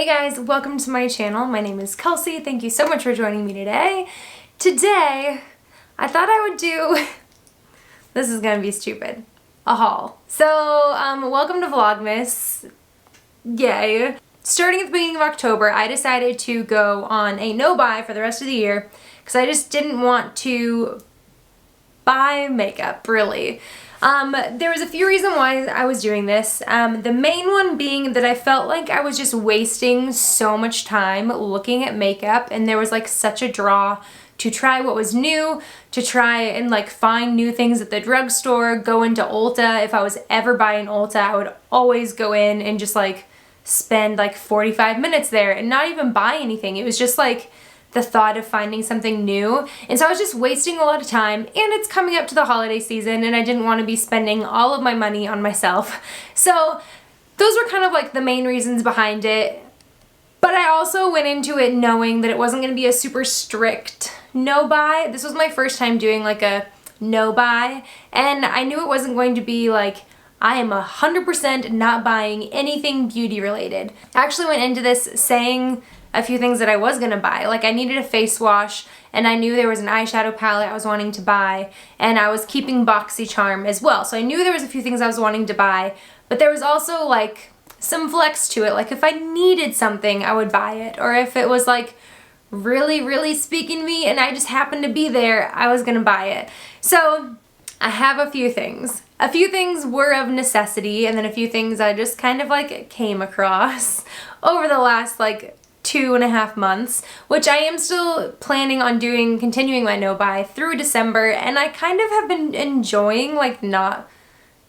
guys, welcome to my channel. My name is Kelsey. Thank you so much for joining me today. Today, I thought I would do, this is gonna be stupid, a haul. So, welcome to Vlogmas. Yay. Starting at the beginning of October, I decided to go on a no-buy for the rest of the year because I just didn't want to buy makeup, really. There was a few reasons why I was doing this. The main one being that I felt like I was just wasting so much time looking at makeup, and there was like such a draw to try what was new, to try and like find new things at the drugstore, go into Ulta. If I was ever buying Ulta, I would always go in and just like spend like 45 minutes there and not even buy anything. It was just like the thought of finding something new. And so I was just wasting a lot of time, and it's coming up to the holiday season and I didn't want to be spending all of my money on myself. So those were kind of like the main reasons behind it. But I also went into it knowing that it wasn't going to be a super strict no-buy. This was my first time doing like a no-buy, and I knew it wasn't going to be like, I am 100% not buying anything beauty related. I actually went into this saying a few things that I was gonna buy. Like I needed a face wash, and I knew there was an eyeshadow palette I was wanting to buy, and I was keeping BoxyCharm as well. So I knew there was a few things I was wanting to buy, but there was also like some flex to it. Like if I needed something, I would buy it. Or if it was like really speaking to me and I just happened to be there, I was gonna buy it. So I have a few things. A few things were of necessity, and then a few things I just kind of like came across over the last like 2.5 months, which I am still planning on doing, continuing my no-buy through December, and I kind of have been enjoying like not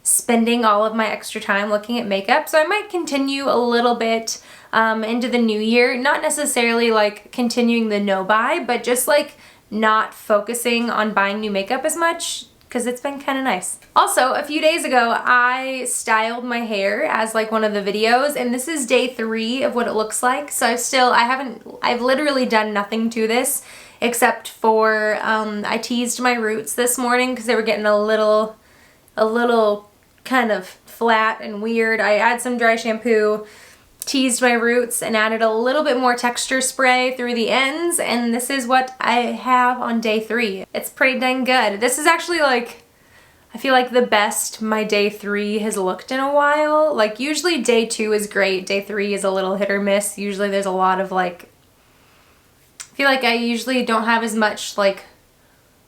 spending all of my extra time looking at makeup, so I might continue a little bit into the new year, not necessarily like continuing the no-buy, but just like not focusing on buying new makeup as much, because it's been kind of nice. Also, a few days ago, I styled my hair as like one of the videos, and this is day 3 of what it looks like. So I've literally done nothing to this except for, I teased my roots this morning because they were getting a little kind of flat and weird. I added some dry shampoo, teased my roots, and added a little bit more texture spray through the ends, and this is what I have on day 3. It's pretty dang good. This is actually like, I feel like the best my day 3 has looked in a while. Like usually day 2 is great, day 3 is a little hit or miss. Usually there's a lot of like, I feel like I usually don't have as much like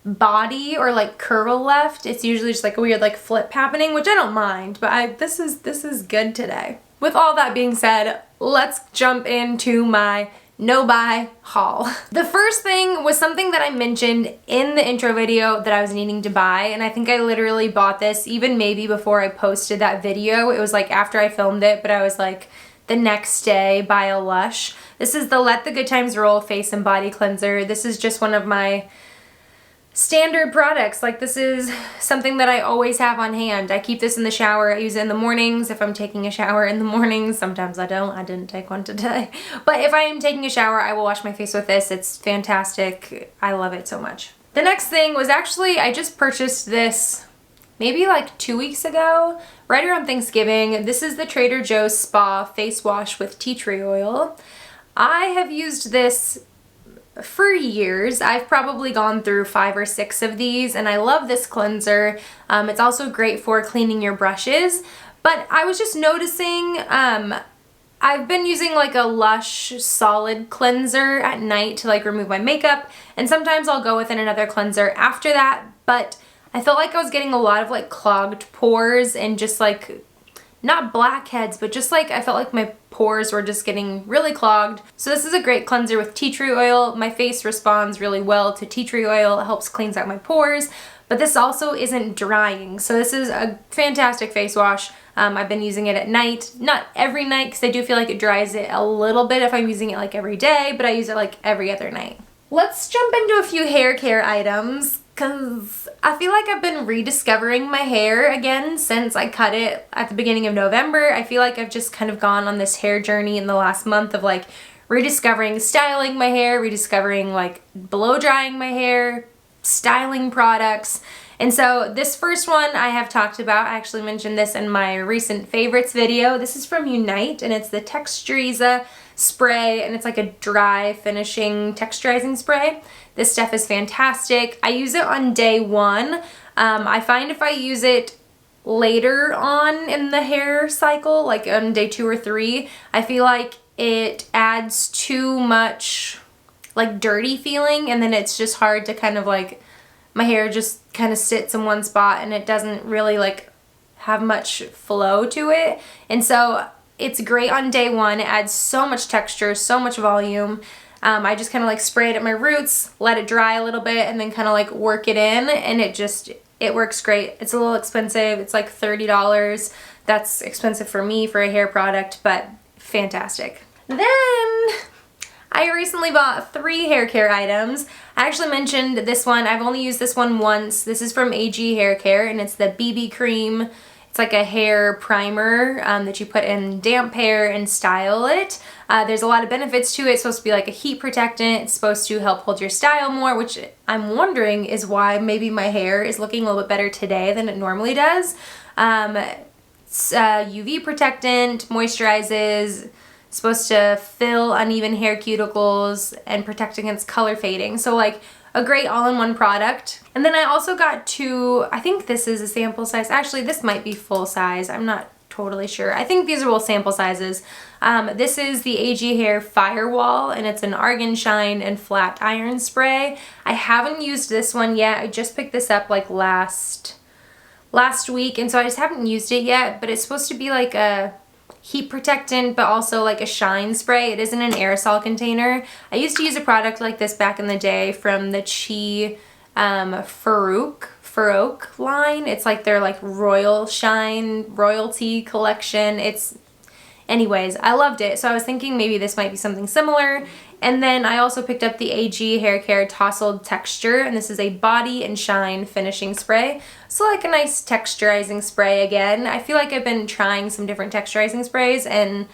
body or like curl left. It's usually just like a weird like flip happening, which I don't mind, but this is good today. With all that being said, let's jump into my no-buy haul. The first thing was something that I mentioned in the intro video that I was needing to buy, and I think I literally bought this even maybe before I posted that video. It was like after I filmed it, but I was like the next day by a Lush. This is the Let the Good Times Roll Face and Body Cleanser. This is just one of my standard products. Like this is something that I always have on hand. I keep this in the shower. I use it in the mornings if I'm taking a shower in the mornings. Sometimes I don't. I didn't take one today. But if I am taking a shower, I will wash my face with this. It's fantastic. I love it so much. The next thing was actually, I just purchased this maybe like 2 weeks ago, right around Thanksgiving. This is the Trader Joe's Spa Face Wash with Tea Tree Oil. I have used this for years. I've probably gone through 5 or 6 of these, and I love this cleanser. It's also great for cleaning your brushes, but I was just noticing I've been using like a Lush solid cleanser at night to like remove my makeup, and sometimes I'll go with another cleanser after that, but I felt like I was getting a lot of like clogged pores and just like not blackheads, but just like I felt like my pores were just getting really clogged. So this is a great cleanser with tea tree oil. My face responds really well to tea tree oil. It helps cleans out my pores, but this also isn't drying. So this is a fantastic face wash. I've been using it at night, not every night because I do feel like it dries it a little bit if I'm using it like every day, but I use it like every other night. Let's jump into a few hair care items, because I feel like I've been rediscovering my hair again since I cut it at the beginning of November. I feel like I've just kind of gone on this hair journey in the last month of like rediscovering styling my hair, rediscovering like blow drying my hair, styling products. And so this first one I have talked about. I actually mentioned this in my recent favorites video. This is from Unite, and it's the Texturiza spray, and it's like a dry finishing texturizing spray. This stuff is fantastic. I use it on day one. I find if I use it later on in the hair cycle, like on day 2 or 3, I feel like it adds too much like dirty feeling, and then it's just hard to kind of like, my hair just kind of sits in one spot and it doesn't really like have much flow to it. And so it's great on day 1. It adds so much texture, so much volume. I just kind of like spray it at my roots, let it dry a little bit, and then kind of like work it in, and it works great. It's a little expensive. It's like $30. That's expensive for me for a hair product, but fantastic. Then I recently bought 3 hair care items. I actually mentioned this one. I've only used this one once. This is from AG Hair Care, and it's the BB cream. It's like a hair primer that you put in damp hair and style it. There's a lot of benefits to it. It's supposed to be like a heat protectant. It's supposed to help hold your style more, which I'm wondering is why maybe my hair is looking a little bit better today than it normally does. It's UV protectant, moisturizes, supposed to fill uneven hair cuticles and protect against color fading. So like a great all-in-one product. And then I also got 2, I think this is a sample size. Actually, this might be full size. I'm not totally sure. I think these are both sample sizes. This is the AG Hair Firewall, and it's an Argan Shine and Flat Iron Spray. I haven't used this one yet. I just picked this up like last week, and so I just haven't used it yet, but it's supposed to be like a heat protectant, but also like a shine spray. It isn't an aerosol container. I used to use a product like this back in the day from the Chi Farouk line. It's like their like Royal Shine Royalty collection. Anyways, I loved it, so I was thinking maybe this might be something similar. And then I also picked up the AG Hair Care Tousled Texture, and this is a body and shine finishing spray. So like a nice texturizing spray again. I feel like I've been trying some different texturizing sprays, and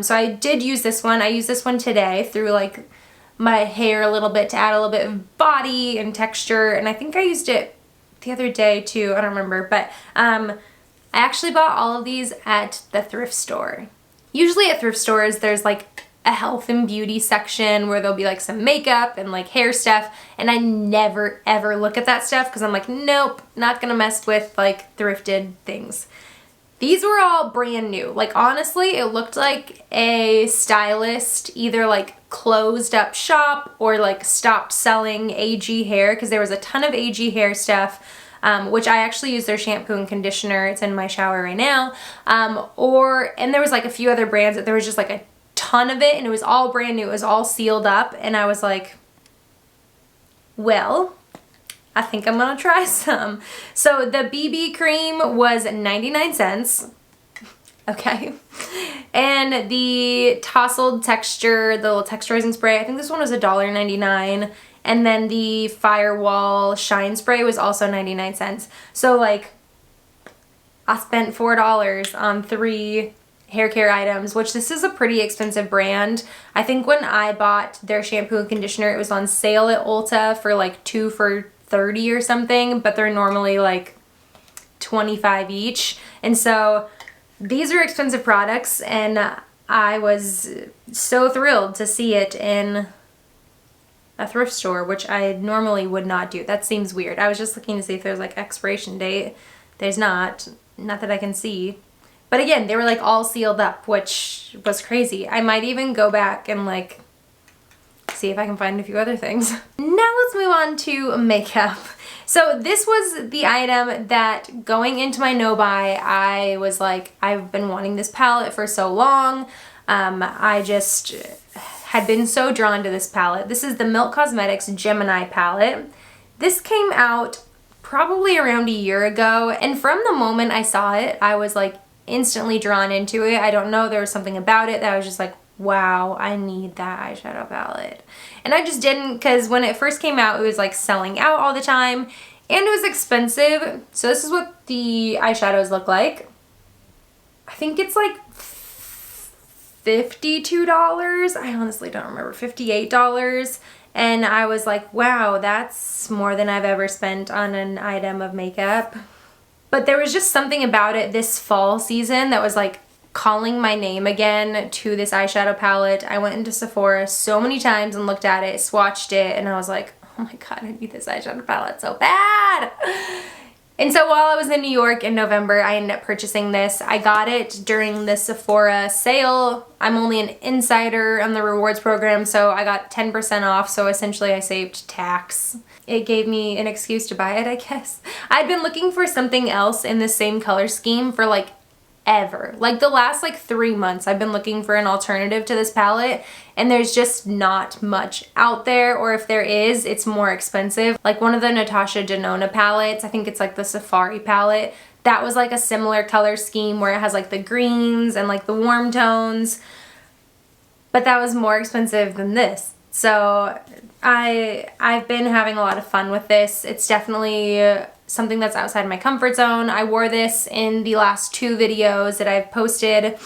so I did use this one. I used this one today through like my hair a little bit to add a little bit of body and texture, and I think I used it the other day too. I don't remember, but I actually bought all of these at the thrift store. Usually at thrift stores there's like a health and beauty section where there'll be like some makeup and like hair stuff, and I never ever look at that stuff because I'm like, nope, not gonna mess with like thrifted things. These were all brand new. Like honestly, it looked like a stylist either like closed up shop or like stopped selling AG hair, because there was a ton of AG hair stuff, which I actually use their shampoo and conditioner. It's in my shower right now. And there was like a few other brands that there was just like a ton of it, and it was all brand new. It was all sealed up, and I was like, well, I think I'm gonna try some. So the BB cream was 99 cents. Okay. And the Tousled Texture, the little texturizing spray, I think this one was $1.99. And then the Firewall Shine Spray was also 99 cents. So like, I spent $4 on 3 hair care items, which this is a pretty expensive brand. I think when I bought their shampoo and conditioner, it was on sale at Ulta for like 2 for $30 or something, but they're normally like $25 each. And so these are expensive products, and I was so thrilled to see it in a thrift store, which I normally would not do. That seems weird. I was just looking to see if there's like expiration date. There's not that I can see. But again, they were like all sealed up, which was crazy. I might even go back and like see if I can find a few other things. Now let's move on to makeup. So this was the item that going into my no-buy, I was like, I've been wanting this palette for so long. I just had been so drawn to this palette. This is the Milk Cosmetics Gemini palette. This came out probably around a year ago, and from the moment I saw it, I was like instantly drawn into it. I don't know, there was something about it that I was just like, wow, I need that eyeshadow palette. And I just didn't, because when it first came out, it was like selling out all the time, and it was expensive. So this is what the eyeshadows look like. I think it's like $52. I honestly don't remember, $58. And I was like, wow, that's more than I've ever spent on an item of makeup. But there was just something about it this fall season that was like calling my name again to this eyeshadow palette. I went into Sephora so many times and looked at it, swatched it, and I was like, oh my god, I need this eyeshadow palette so bad. And so while I was in New York in November, I ended up purchasing this. I got it during the Sephora sale. I'm only an insider on the rewards program, so I got 10% off, so essentially I saved tax. It gave me an excuse to buy it, I guess. I'd been looking for something else in the same color scheme for like ever. Like the last like 3 months I've been looking for an alternative to this palette, and there's just not much out there, or if there is, it's more expensive. Like one of the Natasha Denona palettes, I think it's like the Safari palette, that was like a similar color scheme where it has like the greens and like the warm tones, but that was more expensive than this. So I've been having a lot of fun with this. It's definitely something that's outside my comfort zone. I wore this in the last 2 videos that I've posted.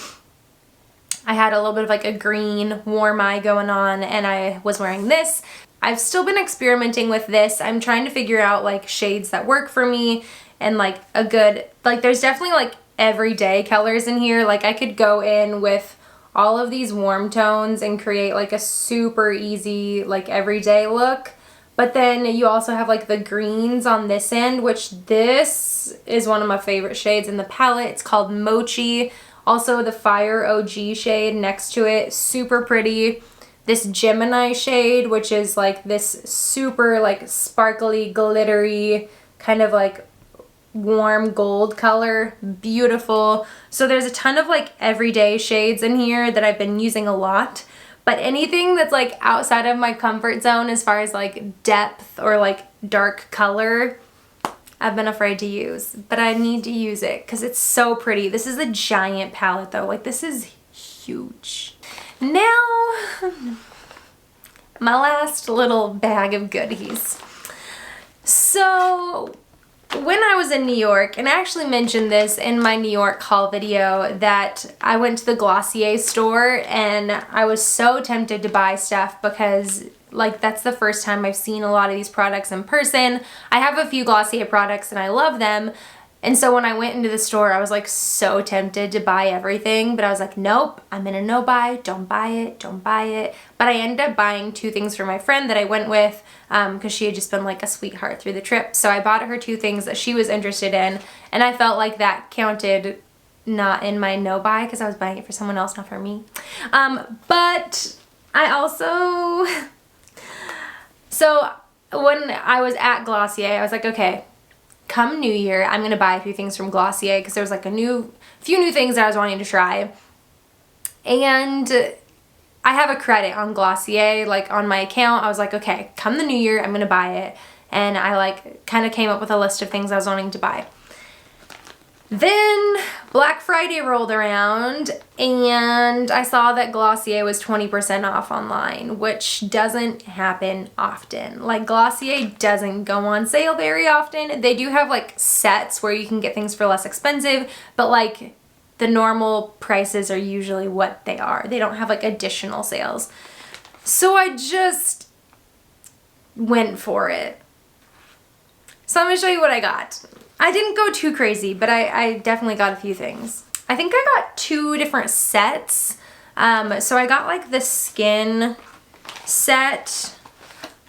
I had a little bit of like a green warm eye going on, and I was wearing this. I've still been experimenting with this. I'm trying to figure out like shades that work for me, and like a good, like there's definitely like everyday colors in here. Like I could go in with all of these warm tones and create like a super easy like everyday look. But then you also have like the greens on this end, which this is one of my favorite shades in the palette. It's called Mochi. Also the Fire OG shade next to it, super pretty. This Gemini shade, which is like this super like sparkly, glittery, kind of like warm gold color, beautiful. So there's a ton of like everyday shades in here that I've been using a lot. But anything that's like outside of my comfort zone as far as like depth or like dark color, I've been afraid to use. But I need to use it because it's so pretty. This is a giant palette though. Like this is huge. Now, my last little bag of goodies. So when I was in New York, and I actually mentioned this in my New York haul video, that I went to the Glossier store and I was so tempted to buy stuff because like that's the first time I've seen a lot of these products in person. I have a few Glossier products and I love them. And so when I went into the store, I was like so tempted to buy everything, but I was like, nope, I'm in a no buy, don't buy it, don't buy it. But I ended up buying 2 things for my friend that I went with because she had just been like a sweetheart through the trip. So I bought her 2 things that she was interested in, and I felt like that counted not in my no buy because I was buying it for someone else, not for me. But I also, so when I was at Glossier, I was like, okay, come New Year, I'm gonna buy a few things from Glossier because there was like a few new things that I was wanting to try. And I have a credit on Glossier, like on my account. I was like, okay, come the New Year, I'm gonna buy it. And I like kind of came up with a list of things I was wanting to buy. Then Black Friday rolled around and I saw that Glossier was 20% off online, which doesn't happen often. Like Glossier doesn't go on sale very often. They do have like sets where you can get things for less expensive, but like the normal prices are usually what they are. They don't have like additional sales. So I just went for it. So I'm gonna show you what I got. I didn't go too crazy, but I definitely got a few things. I think I got 2 different sets. So I got like the skin set,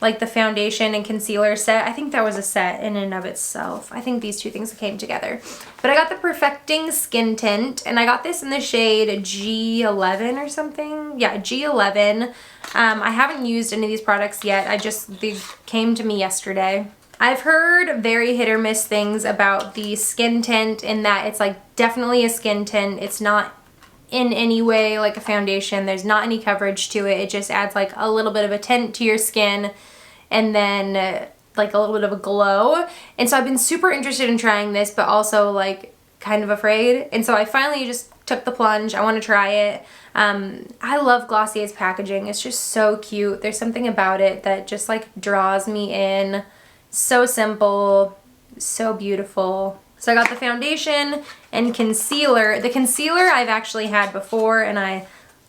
like the foundation and concealer set. I think that was a set in and of itself. I think these 2 things came together. But I got the Perfecting Skin Tint, and I got this in the shade G11 or something. Yeah, G11. I haven't used any of these products yet. They came to me yesterday. I've heard very hit or miss things about the skin tint in that it's like definitely a skin tint. It's not in any way like a foundation. There's not any coverage to it. It just adds like a little bit of a tint to your skin and then like a little bit of a glow. And so I've been super interested in trying this, but also like kind of afraid. And so I finally just took the plunge. I want to try it. I love Glossier's packaging. It's just so cute. There's something about it that just like draws me in. So simple, so beautiful. So I got the foundation and concealer. The concealer I've actually had before and I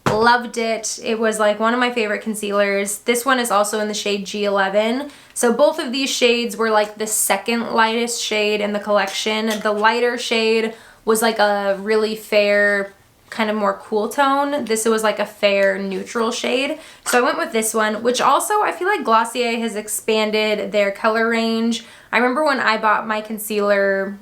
loved it. It was like one of my favorite concealers. This one is also in the shade G11. So both of these shades were like the second lightest shade in the collection. The lighter shade was like a really fair kind of more cool tone. This was like a fair neutral shade. So I went with this one, which also I feel like Glossier has expanded their color range. I remember when I bought my concealer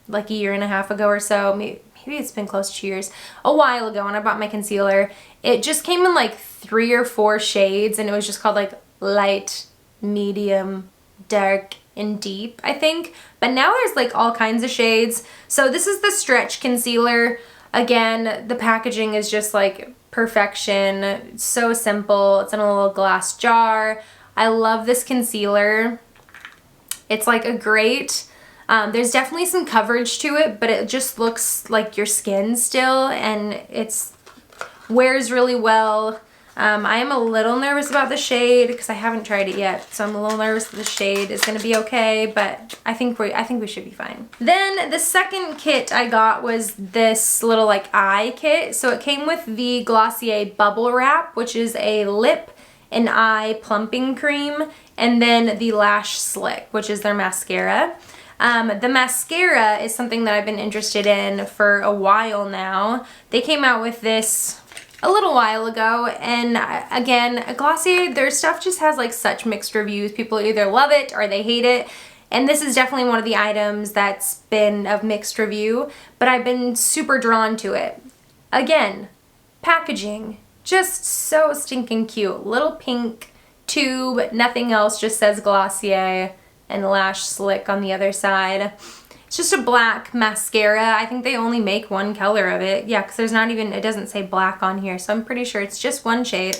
like a year and a half ago or so, maybe it's been close to 2 years, a while ago when I bought my concealer, it just came in like 3 or 4 shades, and it was just called like light, medium, dark, and deep, I think. But now there's like all kinds of shades. So this is the stretch concealer. Again, the packaging is just like perfection. It's so simple. It's in a little glass jar. I love this concealer. It's like a great, there's definitely some coverage to it, but it just looks like your skin still, and it's wears really well. I am a little nervous about the shade because I haven't tried it yet, so I'm a little nervous that the shade is going to be okay, but I think we should be fine. Then the second kit I got was this little like eye kit. So it came with the Glossier Bubble Wrap, which is a lip and eye plumping cream, and then the Lash Slick, which is their mascara. The mascara is something that I've been interested in for a while now. They came out with this a little while ago, and again, Glossier, their stuff just has like such mixed reviews. People either love it or they hate it, and this is definitely one of the items that's been of mixed review, but I've been super drawn to it. Again, packaging, just so stinking cute. Little pink tube, nothing else, just says Glossier and Lash Slick on the other side. It's just a black mascara. I think they only make one color of it. Yeah, because there's not even, it doesn't say black on here, so I'm pretty sure it's just one shade,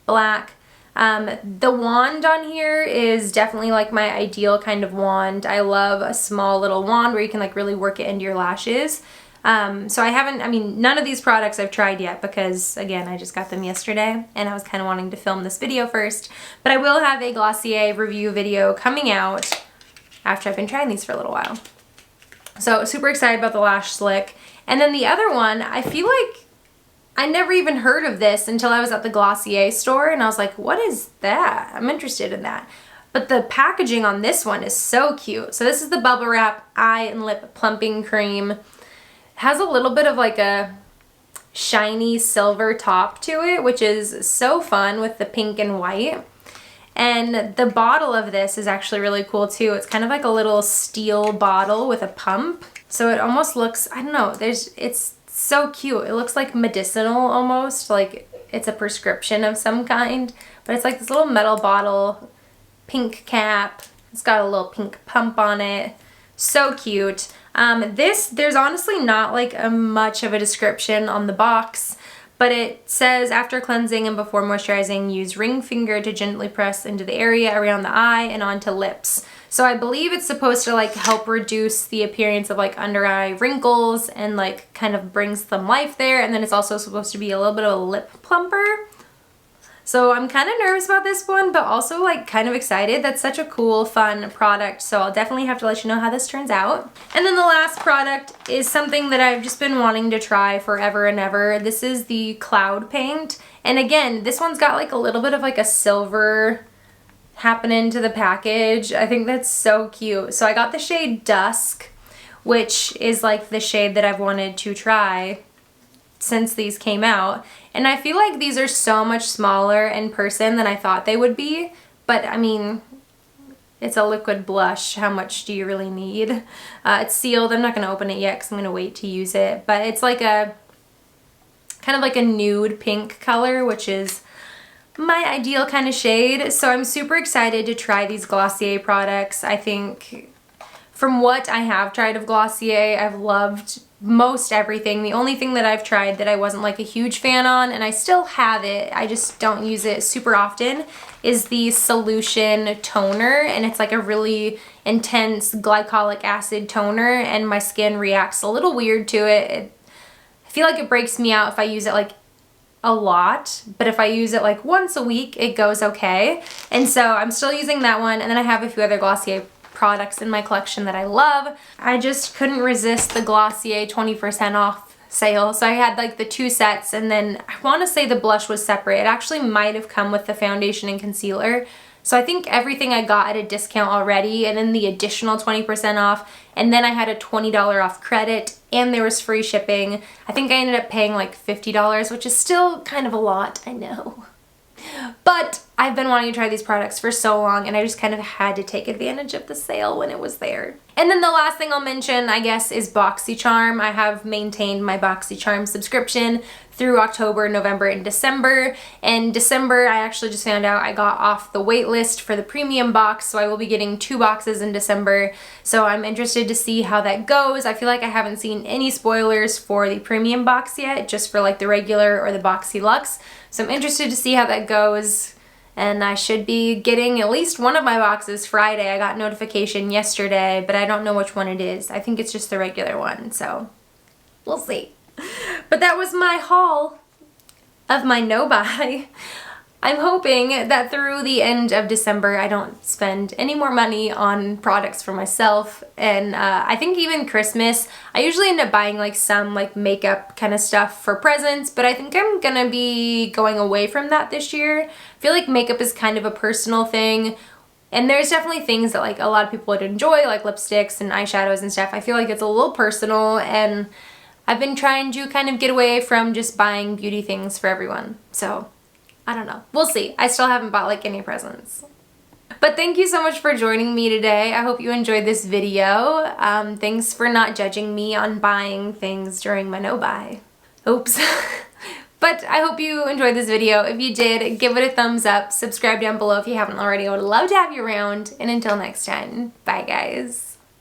black. The wand on here is definitely like my ideal kind of wand. I love a small little wand where you can like really work it into your lashes. So I mean, none of these products I've tried yet because, again, I just got them yesterday and I was kind of wanting to film this video first. But I will have a Glossier review video coming out after I've been trying these for a little while. So super excited about the Lash Slick. And then the other one, I feel like I never even heard of this until I was at the Glossier store, and I was like, what is that? I'm interested in that. But the packaging on this one is so cute. So this is the Bubble Wrap Eye and Lip Plumping Cream. It has a little bit of like a shiny silver top to it, which is so fun with the pink and white. And the bottle of this is actually really cool too. It's kind of like a little steel bottle with a pump. So it almost looks, I don't know, it's so cute. It looks like medicinal almost, like it's a prescription of some kind. But it's like this little metal bottle, pink cap. It's got a little pink pump on it. So cute. There's honestly not like much of a description on the box. But it says, after cleansing and before moisturizing, use ring finger to gently press into the area around the eye and onto lips. So I believe it's supposed to like help reduce the appearance of like under eye wrinkles and like kind of brings some life there. And then it's also supposed to be a little bit of a lip plumper. So I'm kind of nervous about this one, but also like kind of excited. That's such a cool, fun product. So I'll definitely have to let you know how this turns out. And then the last product is something that I've just been wanting to try forever and ever. This is the Cloud Paint. And again, this one's got like a little bit of like a silver happening to the package. I think that's so cute. So I got the shade Dusk, which is like the shade that I've wanted to try since these came out. And I feel like these are so much smaller in person than I thought they would be. But I mean, it's a liquid blush. How much do you really need? It's sealed. I'm not going to open it yet because I'm going to wait to use it. But it's like a kind of like a nude pink color, which is my ideal kind of shade. So I'm super excited to try these Glossier products. I think from what I have tried of Glossier, I've loved most everything. The only thing that I've tried that I wasn't like a huge fan on, and I still have it, I just don't use it super often, is the Solution Toner. And it's like a really intense glycolic acid toner, and my skin reacts a little weird to it. I feel like it breaks me out if I use it like a lot, but if I use it like once a week, it goes okay. And so I'm still using that one, and then I have a few other Glossier products in my collection that I love. I just couldn't resist the Glossier 20% off sale. So I had like the 2 sets, and then I want to say the blush was separate. It actually might have come with the foundation and concealer. So I think everything I got at a discount already, and then the additional 20% off, and then I had a $20 off credit, and there was free shipping. I think I ended up paying like $50, which is still kind of a lot, I know. But I've been wanting to try these products for so long, and I just kind of had to take advantage of the sale when it was there. And then the last thing I'll mention, I guess, is BoxyCharm. I have maintained my BoxyCharm subscription through October, November, and December. In December, I actually just found out I got off the wait list for the premium box, so I will be getting 2 boxes in December. So I'm interested to see how that goes. I feel like I haven't seen any spoilers for the premium box yet, just for like the regular or the Boxy Luxe. So I'm interested to see how that goes. And I should be getting at least one of my boxes Friday. I got notification yesterday, but I don't know which one it is. I think it's just the regular one, so we'll see. But that was my haul of my no-buy. I'm hoping that through the end of December I don't spend any more money on products for myself, and I think even Christmas, I usually end up buying like some like makeup kind of stuff for presents, but I think I'm gonna be going away from that this year. I feel like makeup is kind of a personal thing, and there's definitely things that like a lot of people would enjoy, like lipsticks and eyeshadows and stuff. I feel like it's a little personal, and I've been trying to kind of get away from just buying beauty things for everyone, so I don't know. We'll see. I still haven't bought like any presents. But thank you so much for joining me today. I hope you enjoyed this video. Thanks for not judging me on buying things during my no-buy. Oops. But I hope you enjoyed this video. If you did, give it a thumbs up. Subscribe down below if you haven't already. I would love to have you around. And until next time, bye guys.